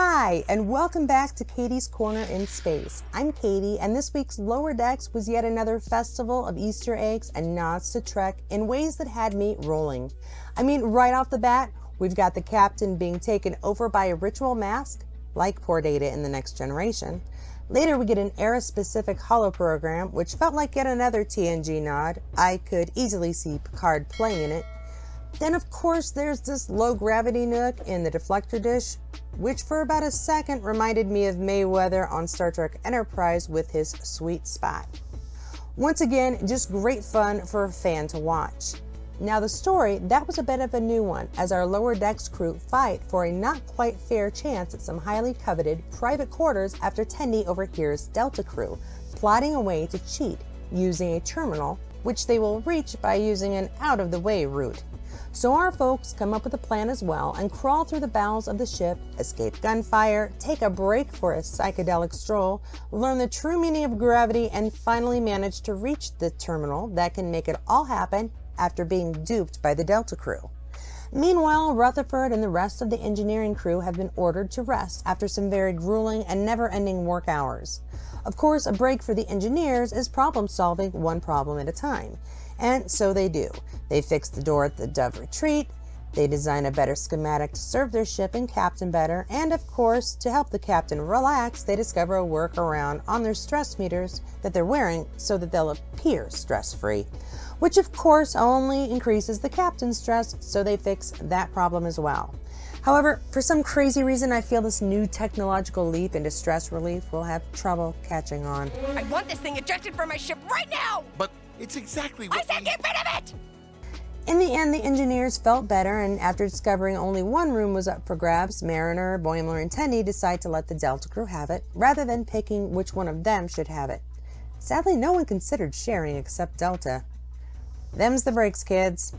Hi, and welcome back to Katie's Corner in Space. I'm Katie, and this week's Lower Decks was yet another festival of Easter eggs and nods to Trek in ways that had me rolling. I mean, right off the bat, we've got the captain being taken over by a ritual mask, like poor Data in The Next Generation. Later, we get an era-specific holo program, which felt like yet another TNG nod. I could easily see Picard playing in it. Then, of course, there's this low-gravity nook in the deflector dish, which for about a second reminded me of Mayweather on Star Trek Enterprise with his sweet spot. Once again, just great fun for a fan to watch. Now the story, that was a bit of a new one, as our Lower Decks crew fight for a not quite fair chance at some highly coveted private quarters after Tendi overhears Delta crew plotting a way to cheat using a terminal, which they will reach by using an out-of-the-way route. So our folks come up with a plan as well and crawl through the bowels of the ship, escape gunfire, take a break for a psychedelic stroll, learn the true meaning of gravity, and finally manage to reach the terminal that can make it all happen after being duped by the Delta crew. Meanwhile, Rutherford and the rest of the engineering crew have been ordered to rest after some very grueling and never-ending work hours. Of course, a break for the engineers is problem-solving one problem at a time. And so they do. They fix the door at the Dove Retreat, they design a better schematic to serve their ship and captain better, and of course, to help the captain relax, they discover a workaround on their stress meters that they're wearing so that they'll appear stress-free, which of course only increases the captain's stress, so they fix that problem as well. However, for some crazy reason, I feel this new technological leap into stress relief will have trouble catching on. I want this thing ejected from my ship right now! But it's exactly what I said get rid of it! In the end, the engineers felt better, and after discovering only one room was up for grabs, Mariner, Boimler, and Tendi decide to let the Delta crew have it, rather than picking which one of them should have it. Sadly, no one considered sharing except Delta. Them's the breaks, kids.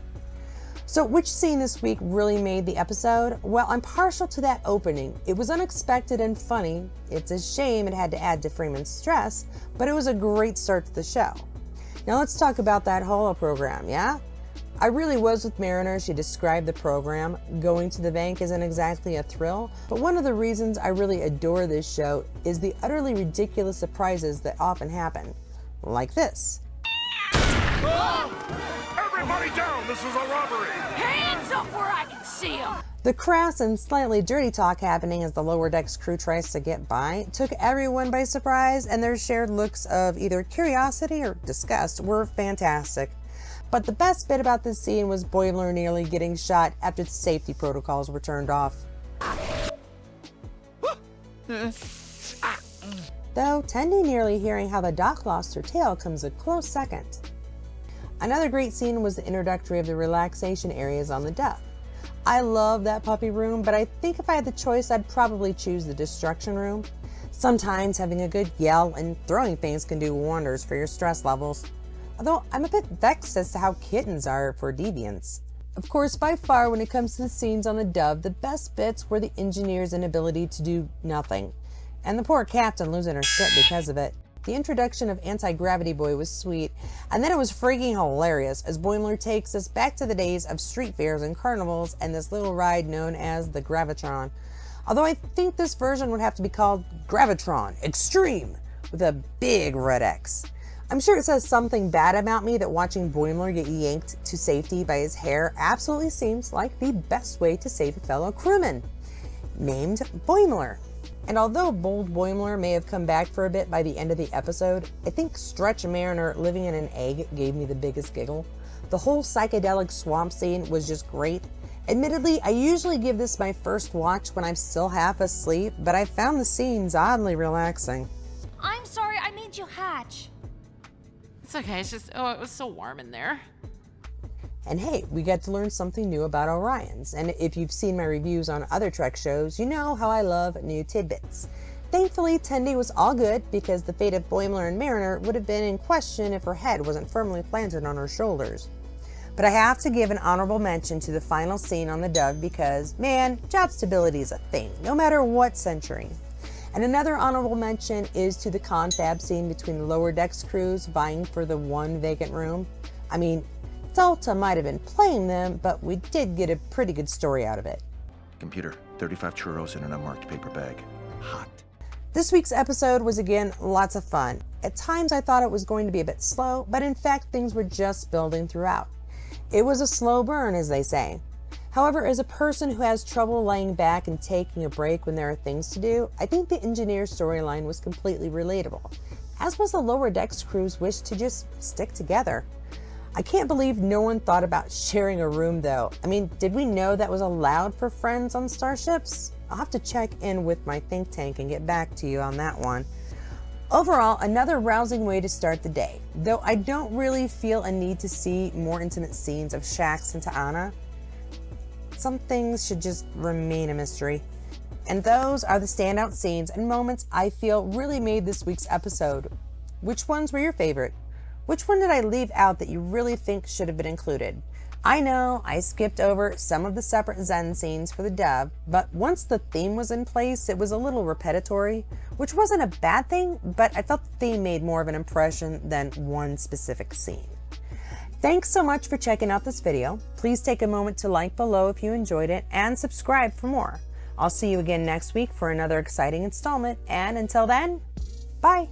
So which scene this week really made the episode? Well, I'm partial to that opening. It was unexpected and funny. It's a shame it had to add to Freeman's stress, but it was a great start to the show. Now let's talk about that holo program, yeah? I really was with Mariner. She described the program. Going to the bank isn't exactly a thrill, but one of the reasons I really adore this show is the utterly ridiculous surprises that often happen. Like this. Everybody down! This is a robbery! Hands up where I can see them! The crass and slightly dirty talk happening as the Lower Decks crew tries to get by took everyone by surprise, and their shared looks of either curiosity or disgust were fantastic. But the best bit about this scene was Boimler nearly getting shot after the safety protocols were turned off. Though Tendi nearly hearing how the doc lost her tail comes a close second. Another great scene was the introductory of the relaxation areas on the Dove. I love that puppy room, but I think if I had the choice, I'd probably choose the destruction room. Sometimes having a good yell and throwing things can do wonders for your stress levels. Although I'm a bit vexed as to how kittens are for deviants. Of course, by far when it comes to the scenes on the Dove, the best bits were the engineers' inability to do nothing. And the poor captain losing her shit because of it. The introduction of Anti-Gravity Boy was sweet, and then it was freaking hilarious as Boimler takes us back to the days of street fairs and carnivals and this little ride known as the Gravitron. Although I think this version would have to be called Gravitron Extreme with a big red X. I'm sure it says something bad about me that watching Boimler get yanked to safety by his hair absolutely seems like the best way to save a fellow crewman, named Boimler. And although bold Boimler may have come back for a bit by the end of the episode, I think Stretch Mariner living in an egg gave me the biggest giggle. The whole psychedelic swamp scene was just great. Admittedly, I usually give this my first watch when I'm still half asleep, but I found the scenes oddly relaxing. I'm sorry, I made you hatch. It's okay, it's just, it was so warm in there. And hey, we get to learn something new about Orions, and if you've seen my reviews on other Trek shows, you know how I love new tidbits. Thankfully, Tendi was all good because the fate of Boimler and Mariner would have been in question if her head wasn't firmly planted on her shoulders. But I have to give an honorable mention to the final scene on the Dove because, man, job stability is a thing, no matter what century. And another honorable mention is to the confab scene between the Lower Decks crews vying for the one vacant room. I mean, Delta might have been playing them, but we did get a pretty good story out of it. Computer, 35 churros in an unmarked paper bag. Hot. This week's episode was again lots of fun. At times I thought it was going to be a bit slow, but in fact things were just building throughout. It was a slow burn, as they say. However, as a person who has trouble laying back and taking a break when there are things to do, I think the engineer's storyline was completely relatable, as was the Lower Decks crew's wish to just stick together. I can't believe no one thought about sharing a room though. I mean, did we know that was allowed for friends on starships? I'll have to check in with my think tank and get back to you on that one. Overall, another rousing way to start the day, though I don't really feel a need to see more intimate scenes of Shax and T'Ana. Some things should just remain a mystery. And those are the standout scenes and moments I feel really made this week's episode. Which ones were your favorite? Which one did I leave out that you really think should have been included? I know I skipped over some of the separate Zen scenes for the dub, but once the theme was in place, it was a little repetitory, which wasn't a bad thing, but I felt the theme made more of an impression than one specific scene. Thanks so much for checking out this video. Please take a moment to like below if you enjoyed it and subscribe for more. I'll see you again next week for another exciting installment, and until then, bye!